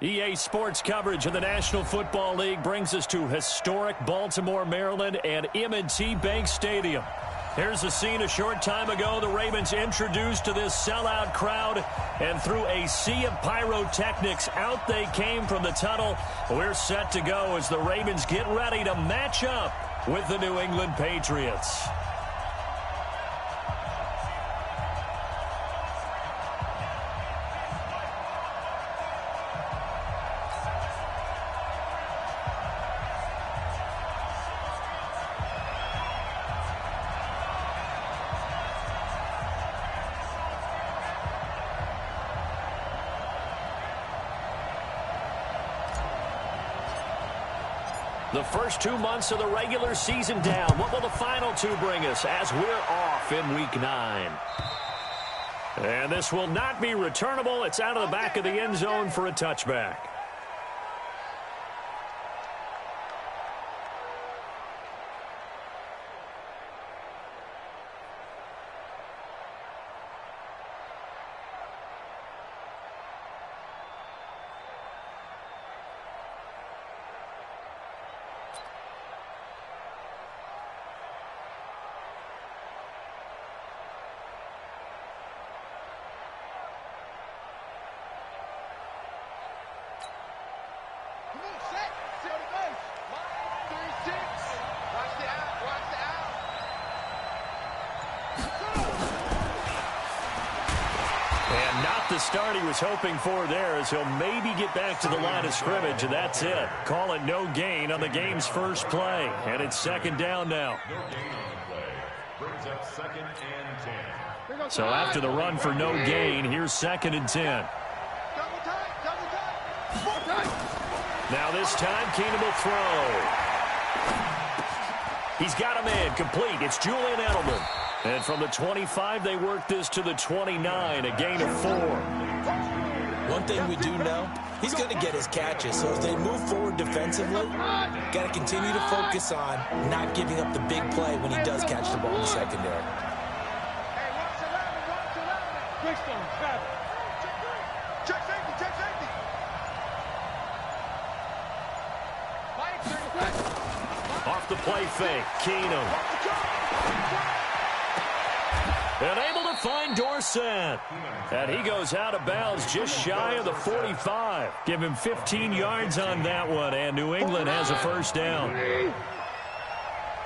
EA Sports coverage of the National Football League brings us to historic Baltimore, Maryland, and M&T Bank Stadium. Here's a scene a short time ago. The Ravens introduced to this sellout crowd, and through a sea of pyrotechnics, out they came from the tunnel. We're set to go as the Ravens get ready to match up with the New England Patriots. The first 2 months of the regular season down. What will the final two bring us as we're off in Week 9? And this will not be returnable. It's out of the back of the end zone for a touchback. The start he was hoping for there as he'll maybe get back to the line of scrimmage, and that's it. Call it no gain on the game's first play, and it's second down now. So after the run for no gain, here's 2nd and 10. Now this time, Keenum will throw. He's got a man complete. It's Julian Edelman. And from the 25, they work this to the 29, a gain of 4. One thing we do know, he's going to get his catches. So as they move forward defensively, got to continue to focus on not giving up the big play when he does catch the ball in the secondary. Off the play fake, Keenum. And able to find Dorsett. And he goes out of bounds just shy of the 45. Give him 15 yards on that one, and New England has a first down. And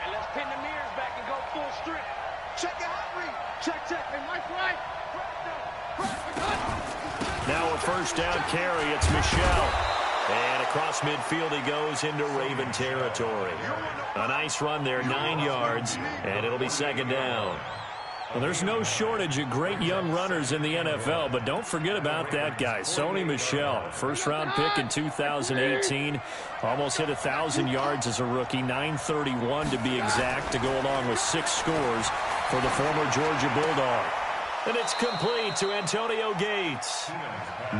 let's pin the mirrors back and go full strip. Check it out, Reed. Check. And Mike right. Now a first down carry. It's Michel. And across midfield he goes into Raven territory. A nice run there, 9 yards, and it'll be second down. Well, there's no shortage of great young runners in the NFL, but don't forget about that guy, Sony Michel. First-round pick in 2018. Almost hit 1,000 yards as a rookie, 931 to be exact, to go along with 6 scores for the former Georgia Bulldog. And it's complete to Antonio Gates.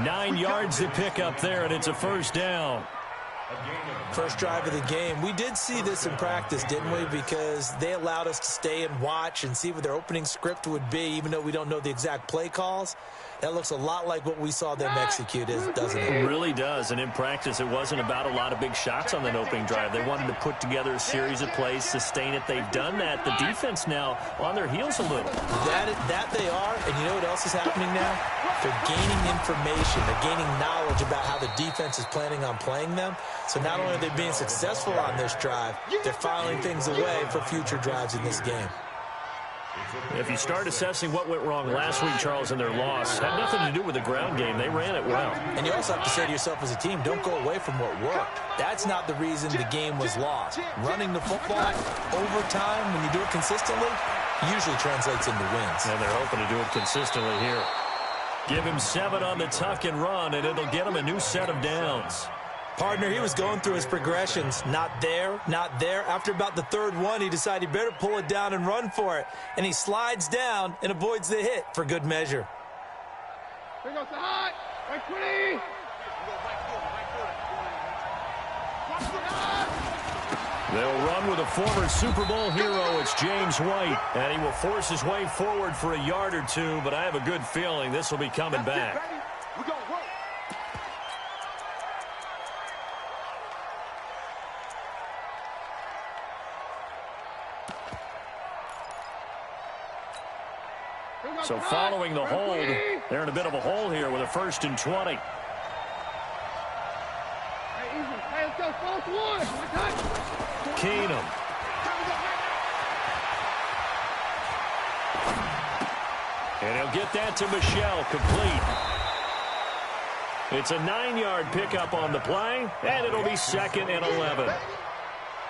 9 yards to pick up there, and it's a first down. First drive of the game. We did see this in practice, didn't we? Because they allowed us to stay and watch and see what their opening script would be, even though we don't know the exact play calls. That looks a lot like what we saw them execute, doesn't it? It really does. And in practice, it wasn't about a lot of big shots on that opening drive. They wanted to put together a series of plays, sustain it. They've done that. The defense now on their heels a little. That they are. And you know what else is happening now? They're gaining information. They're gaining knowledge about how the defense is planning on playing them. So not only are they being successful on this drive, they're filing things away for future drives in this game. If you start assessing what went wrong last week, Charles, in their loss, had nothing to do with the ground game. They ran it well. And you also have to say to yourself as a team, don't go away from what worked. That's not the reason the game was lost. Running the football over time, when you do it consistently, usually translates into wins. And they're hoping to do it consistently here. Give him 7 on the tuck and run, and it'll get him a new set of downs. Partner, he was going through his progressions. Not there, not there. After about the third one, he decided he better pull it down and run for it. And he slides down and avoids the hit for good measure. Here goes the hot. Right, quickly. They'll run with a former Super Bowl hero. It's James White. And he will force his way forward for a yard or two, but I have a good feeling this will be coming back. So following the hold, they're in a bit of a hole here with a 1st and 20. Keenum. And he'll get that to Michel, complete. It's a 9-yard pickup on the play, and it'll be 2nd and 11.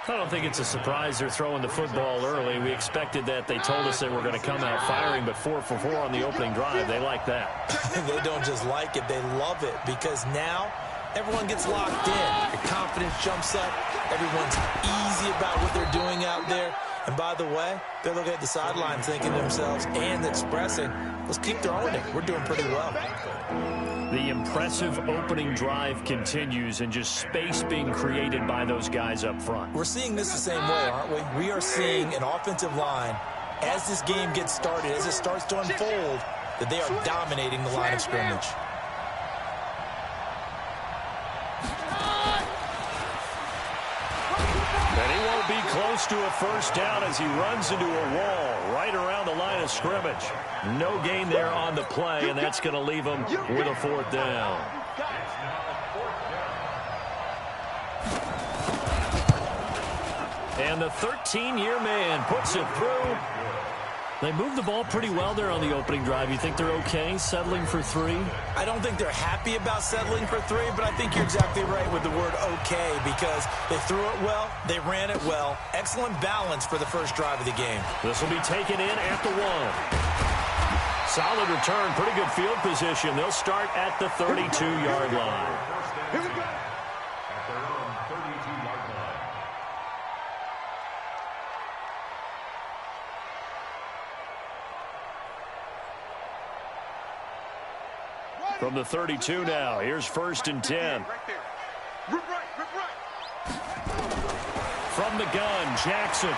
I don't think it's a surprise they're throwing the football early. We expected that. They told us they were going to come out firing, but 4 for 4 on the opening drive. They like that. They don't just like it, they love it, because now everyone gets locked in. Your confidence jumps up. Everyone's easy about what they're doing out there. And by the way, they're looking at the sideline thinking to themselves and expressing, let's keep throwing it. We're doing pretty well. The impressive opening drive continues, and just space being created by those guys up front. We're seeing this the same way, aren't we? We are seeing an offensive line, as this game gets started, as it starts to unfold, that they are dominating the line of scrimmage. And he won't be close to a first down as he runs into a wall right around the line of scrimmage. No gain there on the play, and that's going to leave him with a 4th down. And the 13-year man puts it through. They moved the ball pretty well there on the opening drive. You think they're okay settling for 3? I don't think they're happy about settling for 3, but I think you're exactly right with the word okay, because they threw it well, they ran it well. Excellent balance for the first drive of the game. This will be taken in at the 1. Solid return, pretty good field position. They'll start at the 32-yard line. Here we go. From the 32 now, here's 1st and 10. From the gun, Jackson.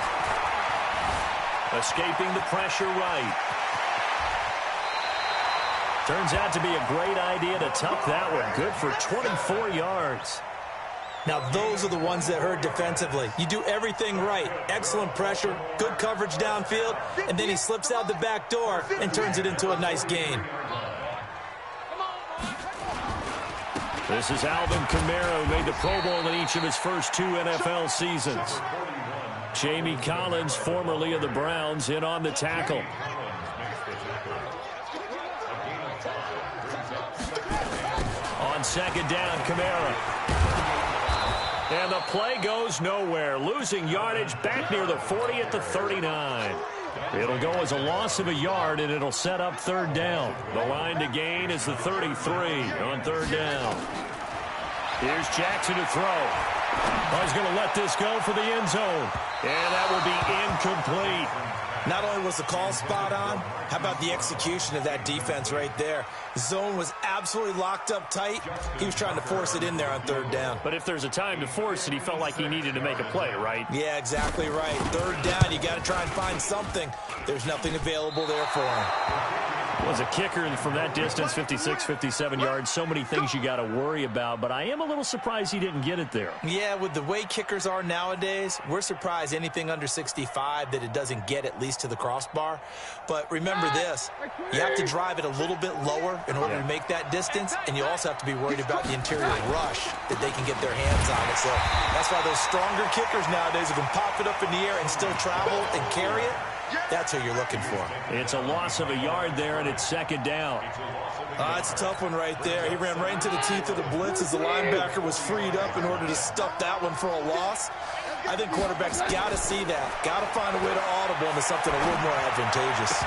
Escaping the pressure right. Turns out to be a great idea to tuck that one. Good for 24 yards. Now, those are the ones that hurt defensively. You do everything right. Excellent pressure, good coverage downfield, and then he slips out the back door and turns it into a nice gain. This is Alvin Kamara, who made the Pro Bowl in each of his first 2 NFL seasons. Jamie Collins, formerly of the Browns, in on the tackle. On 2nd down, Kamara. And the play goes nowhere. Losing yardage back near the 40 at the 39. It'll go as a loss of a yard, and it'll set up 3rd down. The line to gain is the 33 on 3rd down. Here's Jackson to throw. Oh, he's going to let this go for the end zone. And that will be incomplete. Not only was the call spot on, how about the execution of that defense right there? The zone was absolutely locked up tight. He was trying to force it in there on 3rd down. But if there's a time to force it, he felt like he needed to make a play, right? Yeah, exactly right. 3rd down, you got to try and find something. There's nothing available there for him. Was a kicker from that distance, 56, 57 yards. So many things you got to worry about, but I am a little surprised he didn't get it there. Yeah, with the way kickers are nowadays, we're surprised anything under 65 that it doesn't get at least to the crossbar. But remember this, you have to drive it a little bit lower in order to make that distance, and you also have to be worried about the interior rush that they can get their hands on it. So that's why those stronger kickers nowadays who can pop it up in the air and still travel and carry it, that's who you're looking for. It's a loss of a yard there, and it's 2nd down. It's a tough one right there. He ran right into the teeth of the blitz as the linebacker was freed up in order to stuff that one for a loss. I think quarterbacks got to see that. Got to find a way to audible into something a little more advantageous.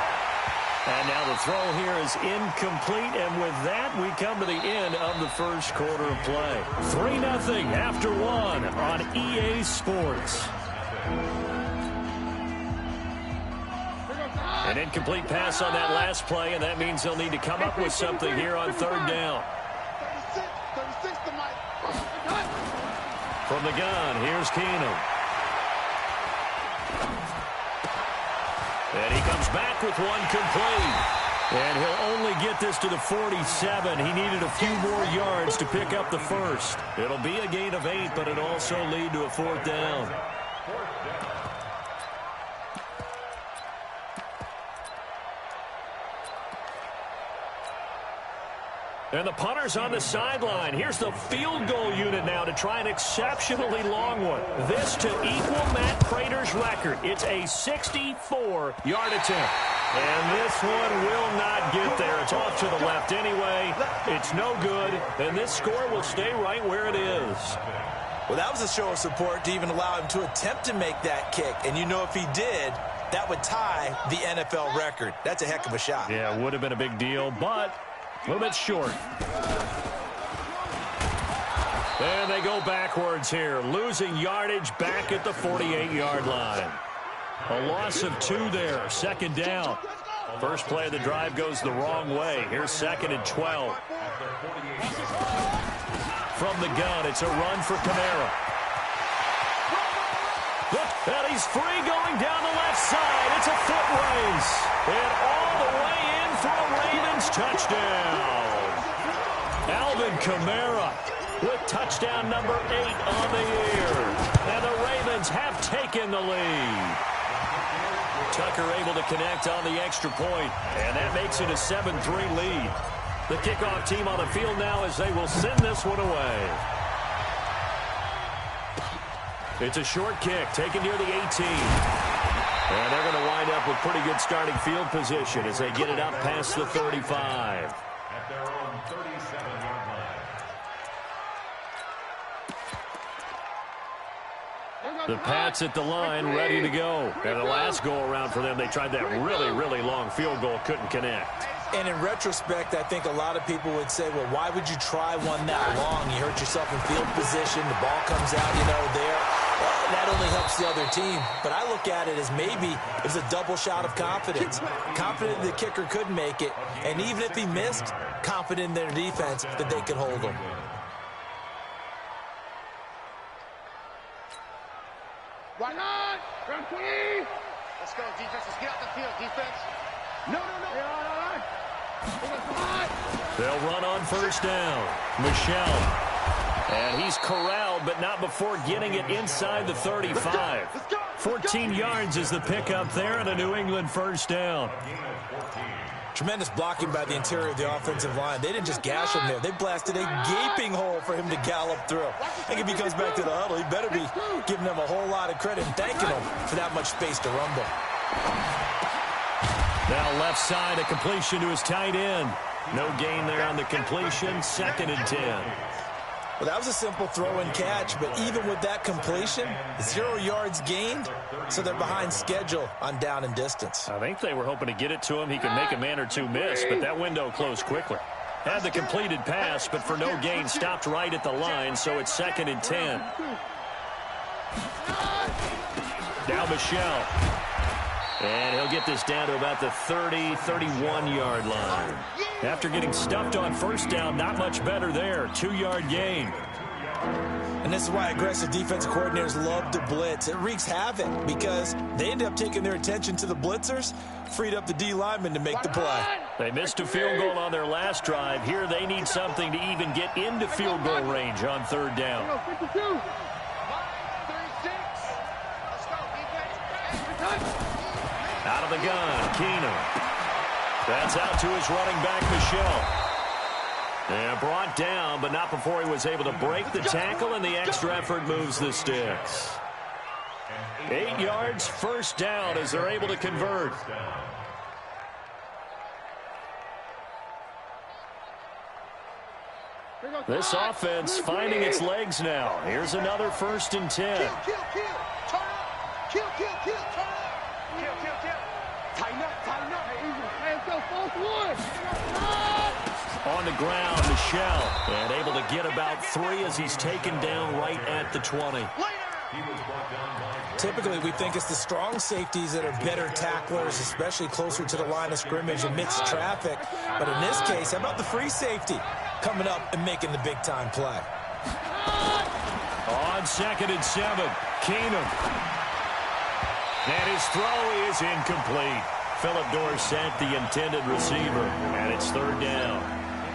And now the throw here is incomplete, and with that, we come to the end of the first quarter of play. 3-0 after 1 on EA Sports. An incomplete pass on that last play, and that means they'll need to come up with something here on 3rd down. From the gun, here's Keenum. And he comes back with one complete. And he'll only get this to the 47. He needed a few more yards to pick up the first. It'll be a gain of 8, but it'll also lead to a 4th down. And the punter's on the sideline. Here's the field goal unit now to try an exceptionally long one. This to equal Matt Prater's record. It's a 64-yard attempt. And this one will not get there. It's off to the left anyway. It's no good. And this score will stay right where it is. Well, that was a show of support to even allow him to attempt to make that kick. And you know if he did, that would tie the NFL record. That's a heck of a shot. Yeah, it would have been a big deal, but a little bit short. And they go backwards here, losing yardage back at the 48-yard line. A loss of 2 there, second down. First play of the drive goes the wrong way. Here's 2nd and 12. From the gun, it's a run for Kamara. Look, and he's free going down the left side. It's a foot race. And all the way in for a Ravens touchdown. Alvin Kamara with touchdown number 8 on the year. And the Ravens have taken the lead. Tucker able to connect on the extra point, and that makes it a 7-3 lead. The kickoff team on the field now as they will send this one away. It's a short kick taken near the 18. And they're going to wind up with pretty good starting field position as they get it up past the 35. At their own 37-yard line. The Pats at the line, ready to go. And the last go-around for them, they tried that really, really long field goal, couldn't connect. And in retrospect, I think a lot of people would say, well, why would you try one that long? You hurt yourself in field position. The ball comes out, there. That only helps the other team. But I look at it as maybe it was a double shot of confidence. Confident the kicker could make it. And even if he missed, confident in their defense that they could hold him. Right on! Run, please! Let's go, defense. Let's get out the field, defense. No. They'll run on first down. Michelle. And he's corralled, but not before getting it inside the 35. 14 yards is the pickup there and a New England first down. Tremendous blocking by the interior of the offensive line. They didn't just gash him there. They blasted a gaping hole for him to gallop through. I think if he comes back to the huddle, he better be giving them a whole lot of credit and thanking them for that much space to rumble. Now left side, a completion to his tight end. No gain there on the completion. 2nd and 10. Well, that was a simple throw and catch, but even with that completion, 0 yards gained, so they're behind schedule on down and distance. I think they were hoping to get it to him. He could make a man or two miss, but that window closed quickly. Had the completed pass, but for no gain, stopped right at the line, so it's 2nd and 10. Now Michelle. And he'll get this down to about the 30, 31-yard line. After getting stuffed on first down, not much better there. 2-yard gain. And this is why aggressive defensive coordinators love to blitz. It wreaks havoc because they end up taking their attention to the blitzers, freed up the D lineman to make the play. They missed a field goal on their last drive. Here they need something to even get into field goal range on 3rd down. Out of the gun, Keenum. That's out to his running back, Michelle. And brought down, but not before he was able to break the tackle, and the extra effort moves the sticks. 8 yards, first down as they're able to convert. This offense finding its legs now. Here's another 1st and 10. Kill. Turn up. Kill. Turn up. Kill. Tighten up. Hands go, false one. On the ground, Michelle. And able to get about 3 as he's taken down right at the 20. Typically, we think it's the strong safeties that are better tacklers, especially closer to the line of scrimmage amidst traffic. But in this case, how about the free safety coming up and making the big-time play? On 2nd and 7, Keenum. And his throw is incomplete. Philip Dorsett, the intended receiver, and it's 3rd down.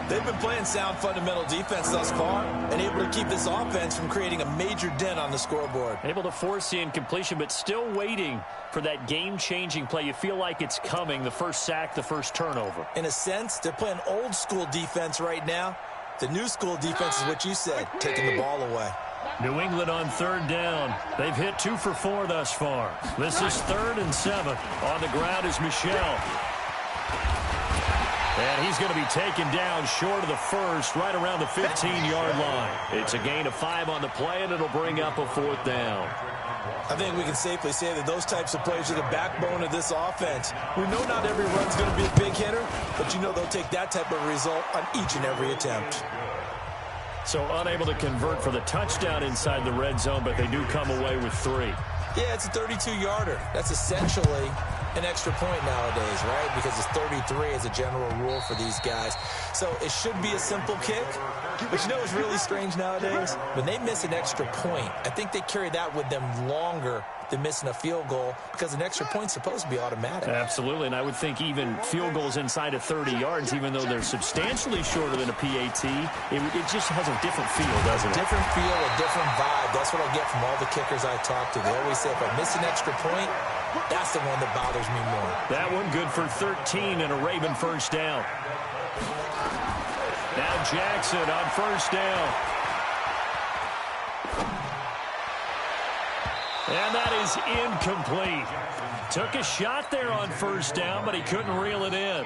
They've been playing sound fundamental defense thus far and able to keep this offense from creating a major dent on the scoreboard. Able to force the incompletion, but still waiting for that game-changing play. You feel like it's coming, the first sack, the first turnover. In a sense, they're playing old school defense right now. The new school defense is what you said, taking the ball away. New England on third down. They've hit 2 for 4 thus far. This is 3rd and 7. On the ground is Michel. And he's going to be taken down short of the first, right around the 15-yard line. It's a gain of 5 on the play, and it'll bring up a 4th down. I think we can safely say that those types of plays are the backbone of this offense. We know not every run's going to be a big hitter, but you know they'll take that type of result on each and every attempt. So unable to convert for the touchdown inside the red zone, but they do come away with 3. Yeah, it's a 32-yarder. That's essentially an extra point nowadays, right? Because it's 33 as a general rule for these guys. So it should be a simple kick. But you know what's really strange nowadays? When they miss an extra point, I think they carry that with them longer than missing a field goal because an extra point's supposed to be automatic. Absolutely, and I would think even field goals inside of 30 yards, even though they're substantially shorter than a PAT, it just has a different feel, doesn't it? Different feel, a different vibe. That's what I get from all the kickers I talk to. They always say if I miss an extra point, that's the one that bothers me more. That one good for 13 and a Raven first down. Now Jackson on first down. And that is incomplete. Took a shot there on first down, but he couldn't reel it in.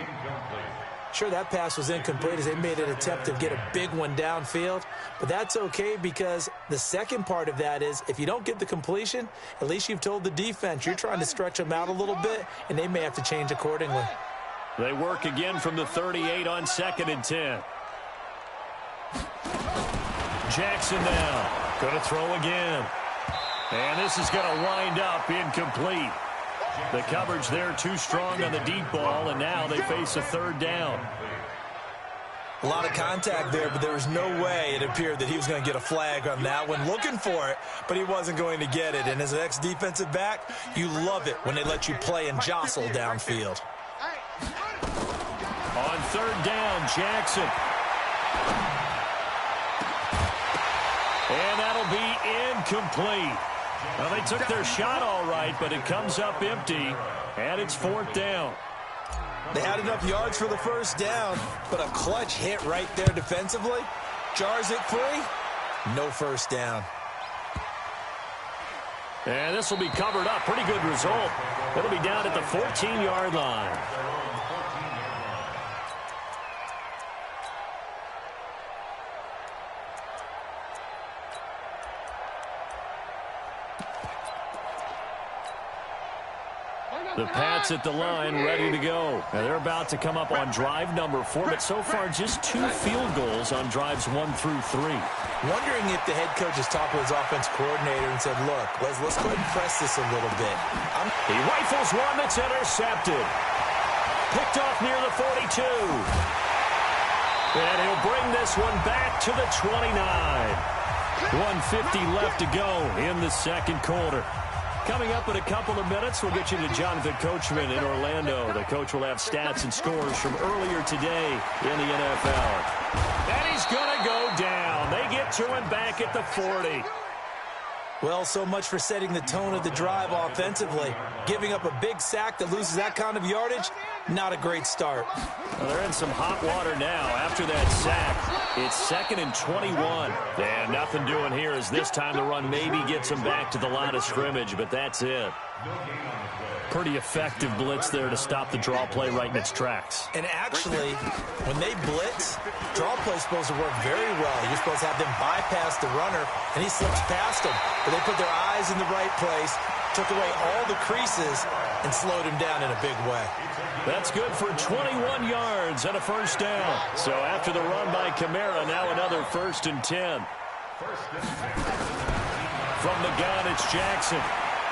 Sure, that pass was incomplete as they made an attempt to get a big one downfield. But that's okay because the second part of that is if you don't get the completion, at least you've told the defense you're trying to stretch them out a little bit, and they may have to change accordingly. They work again from the 38 on 2nd and 10. Jackson now. Going to throw again. And this is going to wind up incomplete. The coverage there too strong on the deep ball, and now they face a 3rd down. A lot of contact there, but there was no way it appeared that he was going to get a flag on that one. Looking for it, but he wasn't going to get it. And as an ex-defensive back, you love it when they let you play and jostle downfield. On 3rd down, Jackson. And that'll be incomplete. Well, they took their shot all right, but it comes up empty, and it's 4th down. They had enough yards for the first down, but a clutch hit right there defensively. Jars it free, no first down. And this will be covered up. Pretty good result. It'll be down at the 14-yard line. The Pats at the line, ready to go. And they're about to come up on drive number 4, but so far just 2 field goals on drives 1 through 3. Wondering if the head coach has talked with his offense coordinator and said, look, let's go ahead and press this a little bit. He rifles one that's intercepted. Picked off near the 42. And he'll bring this one back to the 29. 1:50 left to go in the second quarter. Coming up in a couple of minutes, we'll get you to Jonathan Coachman in Orlando. The coach will have stats and scores from earlier today in the NFL. And he's going to go down. They get to him back at the 40. Well, so much for setting the tone of the drive offensively. Giving up a big sack that loses that kind of yardage, not a great start. Well, they're in some hot water now after that sack. It's 2nd and 21. And nothing doing here as this time the run maybe gets them back to the line of scrimmage, but that's it. Pretty effective blitz there to stop the draw play right in its tracks. And actually, when they blitz, draw play's supposed to work very well. You're supposed to have them bypass the runner, and he slips past them. But they put their eyes in the right place, took away all the creases, and slowed him down in a big way. That's good for 21 yards and a first down. So after the run by Kamara, now another 1st and 10. From the gun, it's Jackson.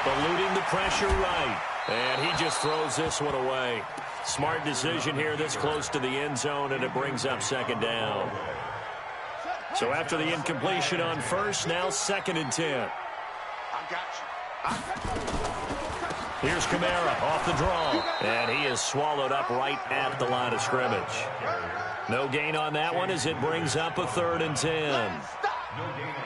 Eluding the pressure right. And he just throws this one away. Smart decision here this close to the end zone, and it brings up 2nd down. So after the incompletion on first, now 2nd and 10. Here's Kamara off the draw, and he is swallowed up right at the line of scrimmage. No gain on that one as it brings up a 3rd and 10.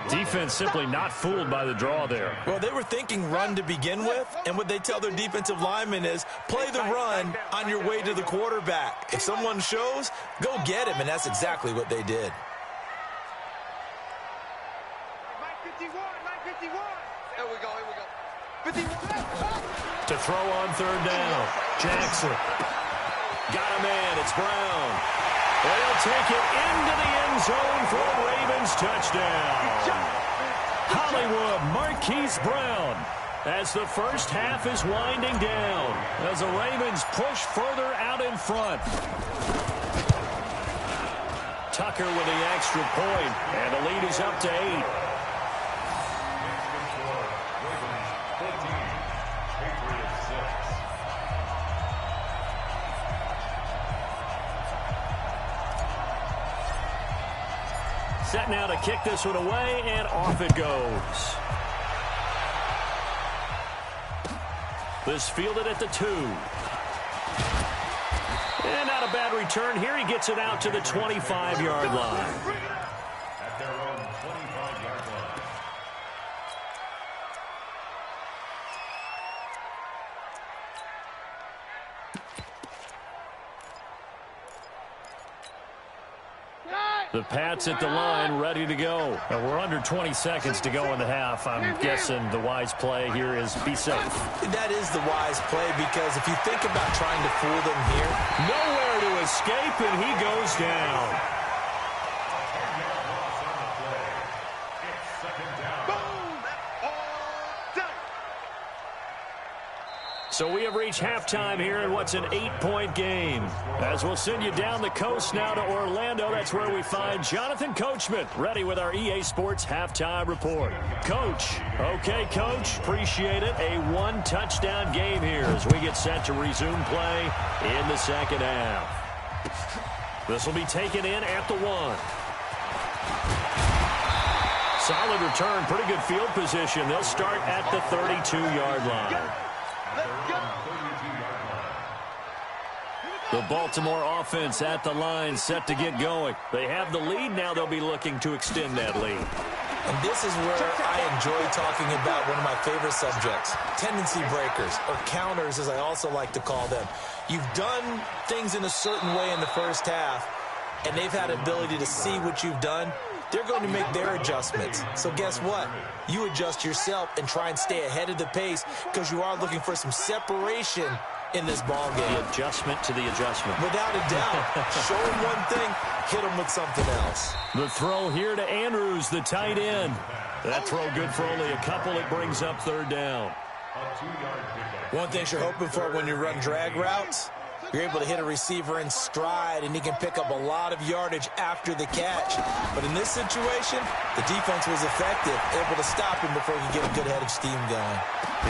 Defense simply not fooled by the draw there. Well, they were thinking run to begin with, and what they tell their defensive linemen is play the run on your way to the quarterback. If someone shows, go get him, and that's exactly what they did. Here we go. 51. To throw on 3rd down. Jackson. Got a man. It's Brown. They'll take it into the end zone for a Ravens touchdown. Hollywood Marquise Brown as the first half is winding down as the Ravens push further out in front. Tucker with the extra point, and the lead is up to 8. Set now to kick this one away, and off it goes. This fielded at the 2. And not a bad return here. He gets it out to the 25-yard line. At their own 25-yard line. The Pats at the line, ready to go. We're under 20 seconds to go in the half. I'm guessing the wise play here is be safe. That is the wise play, because if you think about trying to fool them here, Nowhere to escape, and he goes down. So we have reached halftime here in what's an 8-point game. As we'll send you down the coast now to Orlando, that's where we find Jonathan Coachman, ready with our EA Sports halftime report. Coach. Okay, Coach. Appreciate it. A 1-touchdown game here as we get set to resume play in the second half. This will be taken in at the 1. Solid return. Pretty good field position. They'll start at the 32-yard line. The Baltimore offense at the line, set to get going. They have the lead. Now they'll be looking to extend that lead. and this is where I enjoy talking about one of my favorite subjects, tendency breakers, or counters, as I also like to call them. You've done things in a certain way in the first half, and they've had ability to see what you've done. They're going to make their adjustments. So guess what? You adjust yourself and try and stay ahead of the pace, because you are looking for some separation in this ball game. The adjustment to the adjustment. Without a doubt. Show them one thing, hit them with something else. The throw here to Andrews, the tight end. That throw good for only a couple. It brings up third down. One thing you're hoping for when you run drag routes, you're able to hit a receiver in stride, and he can pick up a lot of yardage after the catch. But in this situation, the defense was effective, able to stop him before he could get a good head of steam going.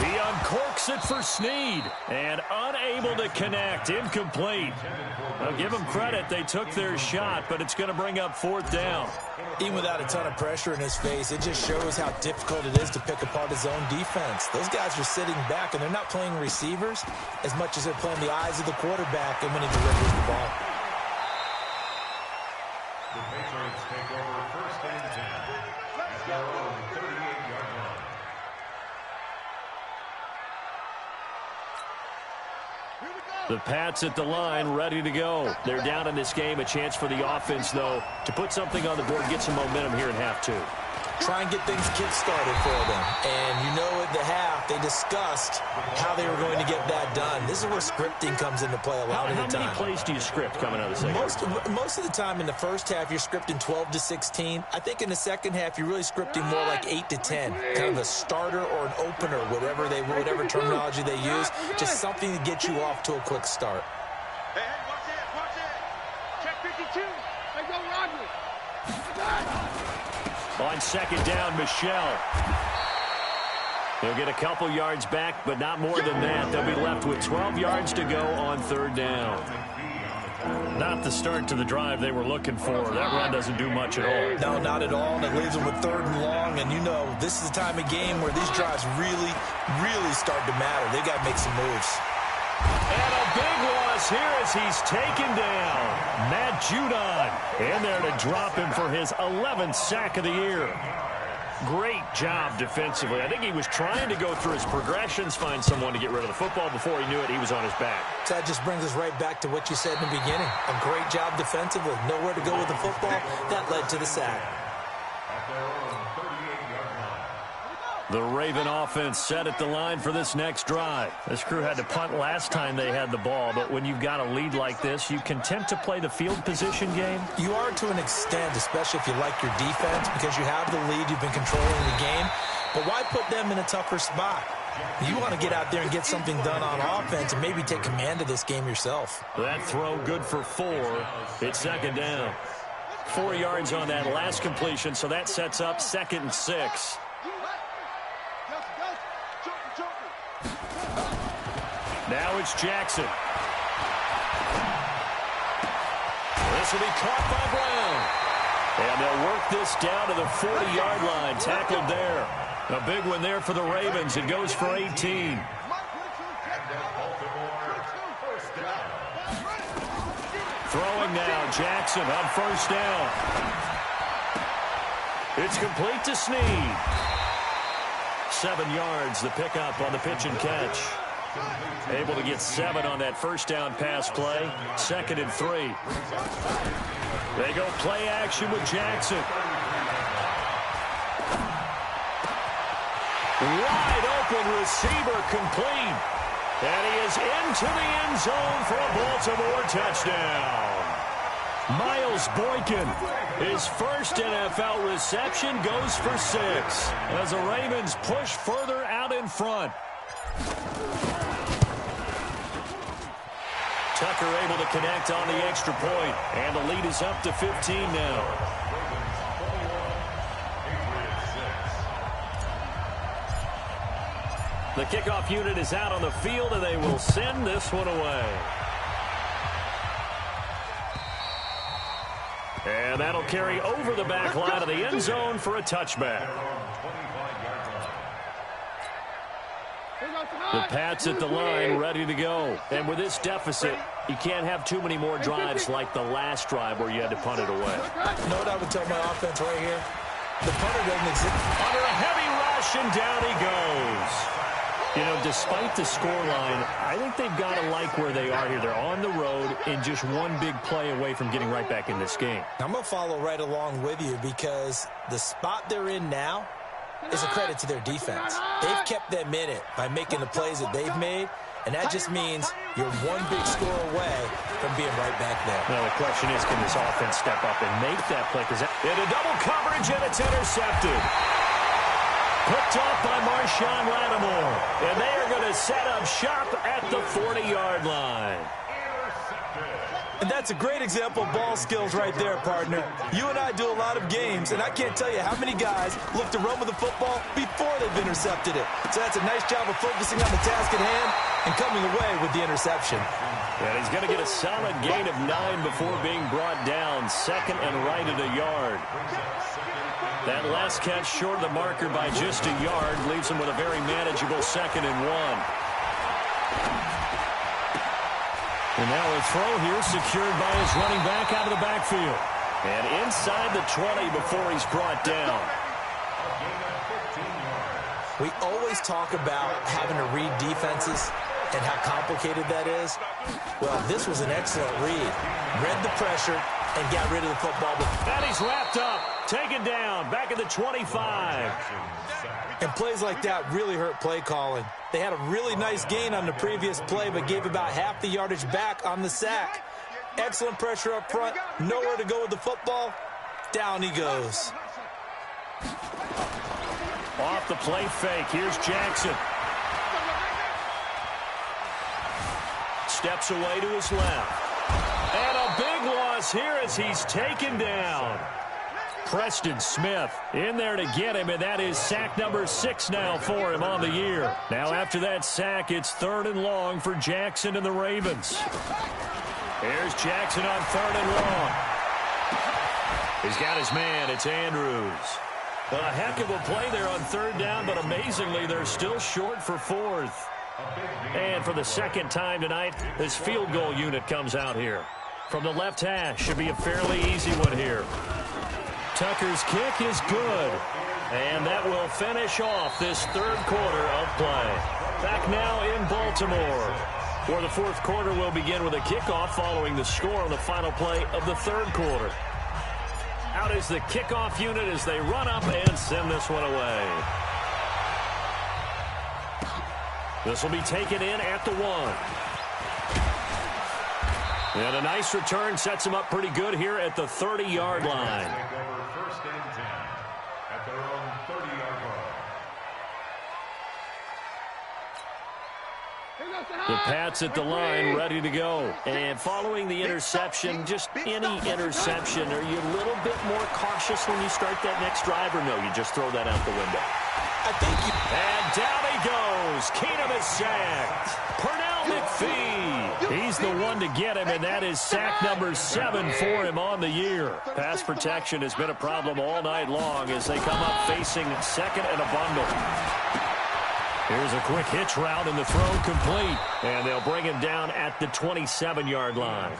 He uncorks it for Snead, and unable to connect. Incomplete. I'll give them credit. They took their shot, but it's going to bring up fourth down. Even without a ton of pressure in his face, it just shows how difficult it is to pick apart his own defense. Those guys are sitting back, and they're not playing receivers as much as they're playing the eyes of the quarterback and when he delivers the ball. The Patriots take over first and 10 at their own 38-yard line. The Pats at the line, ready to go. They're down in this game. A chance for the offense, though, to put something on the board, get some momentum here in half two. Try and get things kick-started for them. And you know at the half, they discussed how they were going to get that done. This is where scripting comes into play a lot of the time. How many plays do you script coming out of the second? Most of the time in the first half, you're scripting 12 to 16. I think in the second half, you're really scripting more like 8 to 10. Kind of a starter or an opener, whatever terminology they use. Just something to get you off to a quick start. Hey, watch it. Check 52. Let's go, Rodney. On second down, Michelle. They'll get a couple yards back, but not more than that. They'll be left with 12 yards to go on third down. Not the start to the drive they were looking for. That run doesn't do much at all. No, not at all, and it leaves them with 3rd and long. And you know, this is the time of game where these drives really, really start to matter. They got to make some moves. And a big loss here as he's taken down. Matt Judon in there to drop him for his 11th sack of the year. Great job defensively. I think he was trying to go through his progressions, find someone to get rid of the football. Before he knew it, he was on his back. So that just brings us right back to what you said in the beginning. A great job defensively. Nowhere to go with the football. That led to the sack. The Raven offense set at the line for this next drive. This crew had to punt last time they had the ball, but when you've got a lead like this, you content to play the field position game? You are to an extent, especially if you like your defense, because you have the lead, you've been controlling the game. But why put them in a tougher spot? You want to get out there and get something done on offense and maybe take command of this game yourself. That throw good for 4. It's 2nd down. 4 yards on that last completion, so that sets up 2nd and 6. Now it's Jackson. This will be caught by Brown. And they'll work this down to the 40-yard line. Tackled there. A big one there for the Ravens. It goes for 18. Throwing now. Jackson on 1st down. It's complete to Snead. 7 yards, the pickup on the pitch and catch. Able to get 7 on that 1st down pass play. 2nd and 3. They go play action with Jackson. Wide open receiver complete. And he is into the end zone for a Baltimore touchdown. Miles Boykin, his first NFL reception, goes for 6 as the Ravens push further out in front. Tucker able to connect on the extra point, and the lead is up to 15 now. The kickoff unit is out on the field, and they will send this one away. And that'll carry over the back line of the end zone for a touchback. The Pats at the line, ready to go. And with this deficit, you can't have too many more drives like the last drive where you had to punt it away. You know what I would tell my offense right here? The punter doesn't exist. Under a heavy rush, and down he goes. You know, despite the scoreline, I think they've got to like where they are here. They're on the road and just one big play away from getting right back in this game. I'm going to follow right along with you because the spot they're in now is a credit to their defense. They've kept them in it by making the plays that they've made, and that just means you're one big score away from being right back there. Now, the question is, can this offense step up and make that play? Because into double coverage, and it's intercepted. Picked off by Marshawn Lattimore. And they are going to set up shop at the 40-yard line. And that's a great example of ball skills right there, partner. You and I do a lot of games, and I can't tell you how many guys look to run with the football before they've intercepted it. So that's a nice job of focusing on the task at hand and coming away with the interception. And he's going to get a solid gain of 9 before being brought down. 2nd and right at a yard. That last catch short of the marker by just a yard leaves him with a very manageable 2nd and 1. And now a throw here secured by his running back out of the backfield. And inside the 20 before he's brought down. We always talk about having to read defenses and how complicated that is. Well, this was an excellent read. Read the pressure and got rid of the football. And he's wrapped up, taken down, back at the 25. And plays like that really hurt play calling. They had a really nice gain on the previous play, but gave about half the yardage back on the sack. Excellent pressure up front. Nowhere to go with the football. Down he goes. Off the play fake. Here's Jackson. Steps away to his left. And a big loss here as he's taken down. Preston Smith in there to get him, and that is sack number 6 now for him on the year. Now after that sack, it's 3rd and long for Jackson and the Ravens. Here's Jackson on 3rd and long. He's got his man. It's Andrews. A heck of a play there on 3rd down, but amazingly, they're still short for 4th. And for the 2nd time tonight, this field goal unit comes out here. From the left hash, should be a fairly easy one here. Tucker's kick is good. And that will finish off this 3rd quarter of play. Back now in Baltimore, where the 4th quarter will begin with a kickoff following the score on the final play of the 3rd quarter. Out is the kickoff unit as they run up and send this one away. This will be taken in at the 1. And a nice return sets them up pretty good here at the 30-yard line. Take over 1st and 10 at their own 30-yard line. The Pats at the line, ready to go. And following the interception, just any interception, are you a little bit more cautious when you start that next drive, or no, you just throw that out the window? I think you... And down he goes. Keenum is sacked. Pernell McPhee. He's the one to get him, and that is sack number 7 for him on the year. Pass protection has been a problem all night long as they come up facing 2nd and a bundle. Here's a quick hitch route, and the throw complete. And they'll bring him down at the 27-yard line.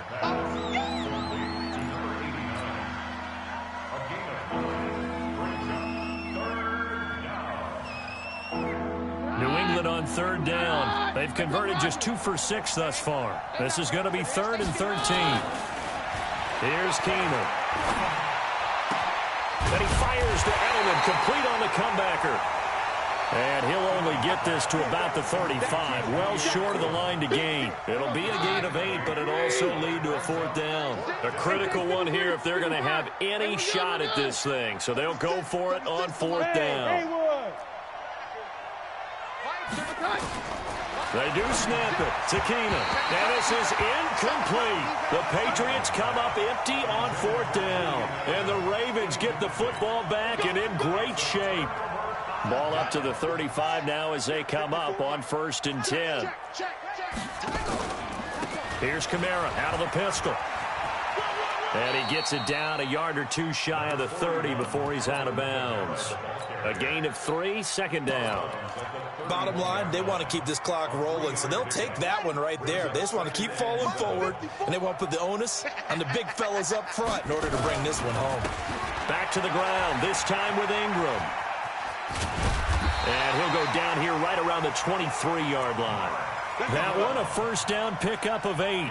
New England on 3rd down. They've converted just 2 for 6 thus far. This is going to be 3rd and 13. Here's Keenum. And he fires to Edelman, complete on the comebacker. And he'll only get this to about the 35, well short of the line to gain. It'll be a gain of 8, but it'll also lead to a 4th down. A critical one here if they're going to have any shot at this thing. So they'll go for it on 4th down. They do snap it to Keenum. And this is incomplete. The Patriots come up empty on 4th down. And the Ravens get the football back and in great shape. Ball up to the 35 now as they come up on 1st and 10. Here's Kamara out of the pistol. And he gets it down a yard or 2 shy of the 30 before he's out of bounds. A gain of 3, 2nd down. Bottom line, they want to keep this clock rolling, so they'll take that one right there. They just want to keep falling forward, and they want to put the onus on the big fellas up front in order to bring this one home. Back to the ground, this time with Ingram. And he'll go down here right around the 23-yard line. That one a 1st down pickup of 8.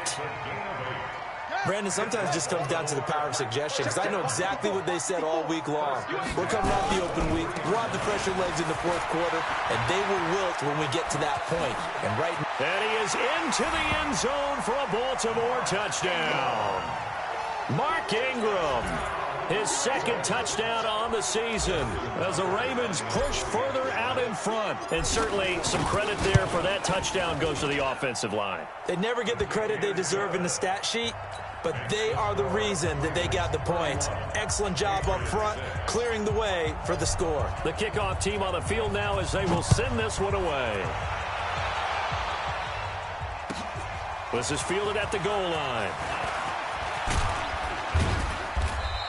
Brandon, sometimes it just comes down to the power of suggestion, because I know exactly what they said all week long. We're coming off the open week. We'll have the fresher legs in the 4th quarter, and they will wilt when we get to that point. And he is into the end zone for a Baltimore touchdown. Mark Ingram, his 2nd touchdown on the season as the Ravens push further out in front. And certainly some credit there for that touchdown goes to the offensive line. They never get the credit they deserve in the stat sheet, but they are the reason that they got the points. Excellent job up front, clearing the way for the score. The kickoff team on the field now as they will send this one away. This is fielded at the goal line.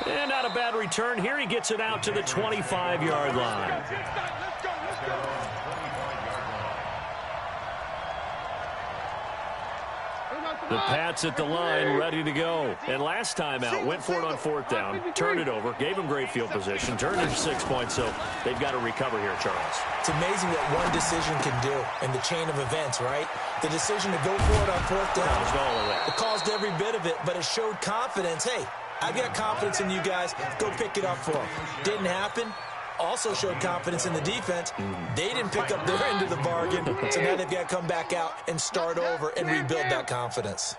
And not a bad return here. He gets it out to the 25-yard line. The Pats at the line, ready to go. And last time out, went for it on 4th down, turned it over, gave him great field position, turned it to 6 points, so they've got to recover here, Charles. It's amazing what one decision can do in the chain of events, right? The decision to go for it on 4th down. Caused all of that. It caused every bit of it, but it showed confidence. Hey, I've got confidence in you guys. Go pick it up for them. Didn't happen. Also showed confidence in the defense. They didn't pick up their end of the bargain, so now they've got to come back out and start over and rebuild that confidence.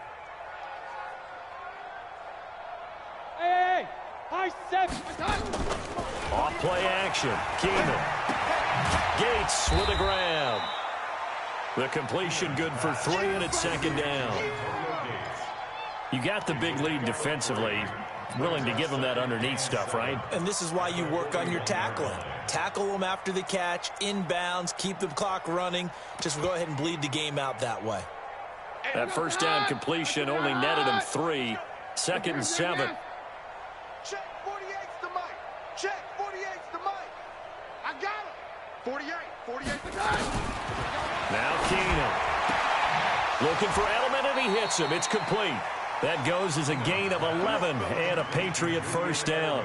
Hey, high 7. Off play action. Keenum. Gates with a grab. The completion good for 3, and it's 2nd down. You got the big lead defensively. Willing to give them that underneath stuff, right? And this is why you work on your tackling. Tackle them after the catch, inbounds, keep the clock running. Just go ahead and bleed the game out that way. That first down completion only netted him 3. 2nd and 7. Check 48's the mic. Check 48's the mic. I got him. 48 the guy. Now Keenum. Looking for Edelman, and he hits him. It's complete. That goes as a gain of 11 and a Patriot first down.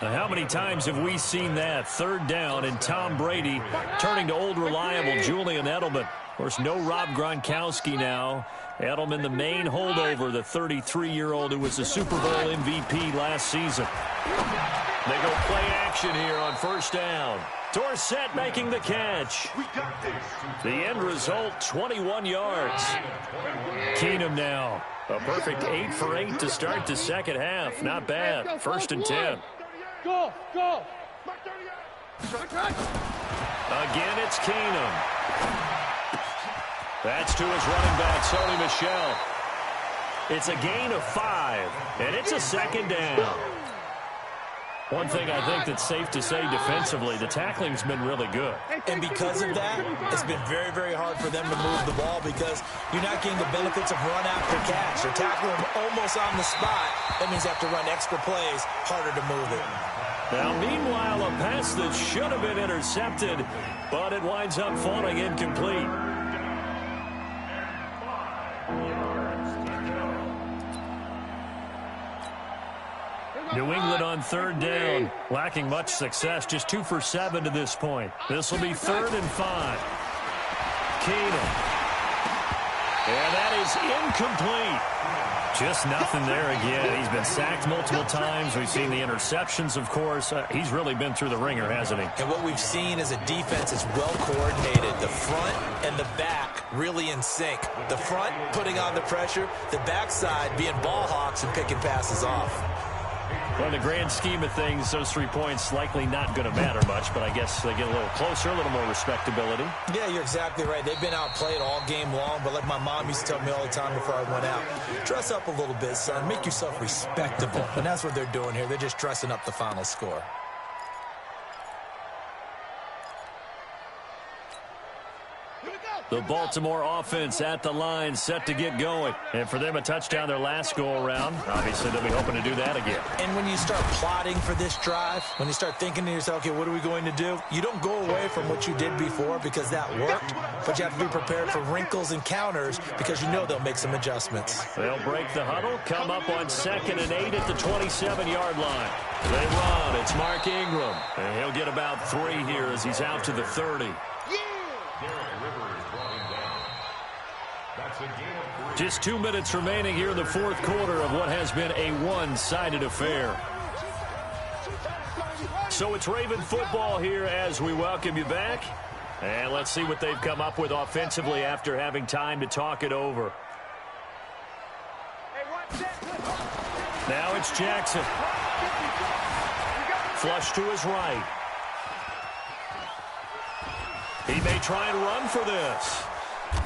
Now, how many times have we seen that? 3rd down and Tom Brady turning to old reliable Julian Edelman. Of course, no Rob Gronkowski now. Edelman, the main holdover, the 33-year-old who was the Super Bowl MVP last season. They go play action here on 1st down. Dorsett making the catch. The end result, 21 yards. Keenum now. A perfect 8 for 8 to start the second half. Not bad. 1st and 10. Go. Again, it's Keenum. That's to his running back, Sony Michel. It's a gain of 5, and it's a 2nd down. One thing I think that's safe to say defensively, the tackling's been really good. And because of that, it's been very, very hard for them to move the ball because you're not getting the benefits of run after catch. They're tackling them almost on the spot. That means they have to run extra plays, harder to move it. Now, meanwhile, a pass that should have been intercepted, but it winds up falling incomplete. New England on 3rd down, lacking much success, just 2 for 7 to this point. This will be 3rd and 5. Keenum. And that is incomplete. Just nothing there again. He's been sacked multiple times. We've seen the interceptions, of course. He's really been through the ringer, hasn't he? And what we've seen is a defense that's well coordinated. The front and the back really in sync. The front putting on the pressure, the backside being ball hawks and picking passes off. Well, in the grand scheme of things, those 3 points likely not going to matter much, but I guess they get a little closer, a little more respectability. Yeah, you're exactly right. They've been outplayed all game long, but like my mom used to tell me all the time before I went out, dress up a little bit, son. Make yourself respectable. And that's what they're doing here. They're just dressing up the final score. The Baltimore offense at the line, set to get going. And for them, a touchdown their last go-around. Obviously, they'll be hoping to do that again. And when you start plotting for this drive, when you start thinking to yourself, okay, what are we going to do? You don't go away from what you did before because that worked, but you have to be prepared for wrinkles and counters because you know they'll make some adjustments. They'll break the huddle, come up on 2nd and 8 at the 27-yard line. They run. It's Mark Ingram. And he'll get about 3 here as he's out to the 30. Just 2 minutes remaining here in the 4th quarter of what has been a one-sided affair. So it's Raven football here as we welcome you back. And let's see what they've come up with offensively after having time to talk it over. Now it's Jackson. Flush to his right. He may try and run for this.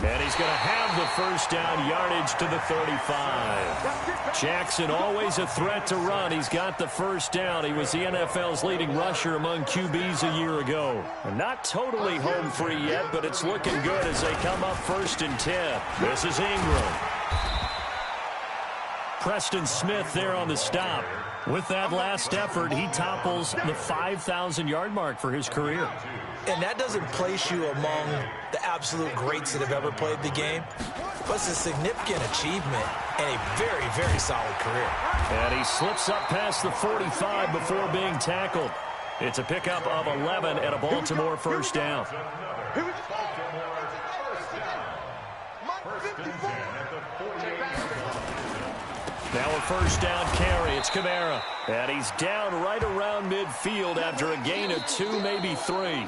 And he's going to have the first down, yardage to the 35. Jackson always a threat to run. He's got the first down. He was the NFL's leading rusher among QBs a year ago. And not totally home free yet, but it's looking good as they come up 1st and 10. This is Ingram. Preston Smith there on the stop. With that last effort, he topples the 5,000-yard mark for his career. And that doesn't place you among the absolute greats that have ever played the game, but it's a significant achievement and a very, very solid career. And he slips up past the 45 before being tackled. It's a pickup of 11 and a Baltimore first down. Now a first down carry. It's Kamara. And he's down right around midfield after a gain of 2, maybe 3.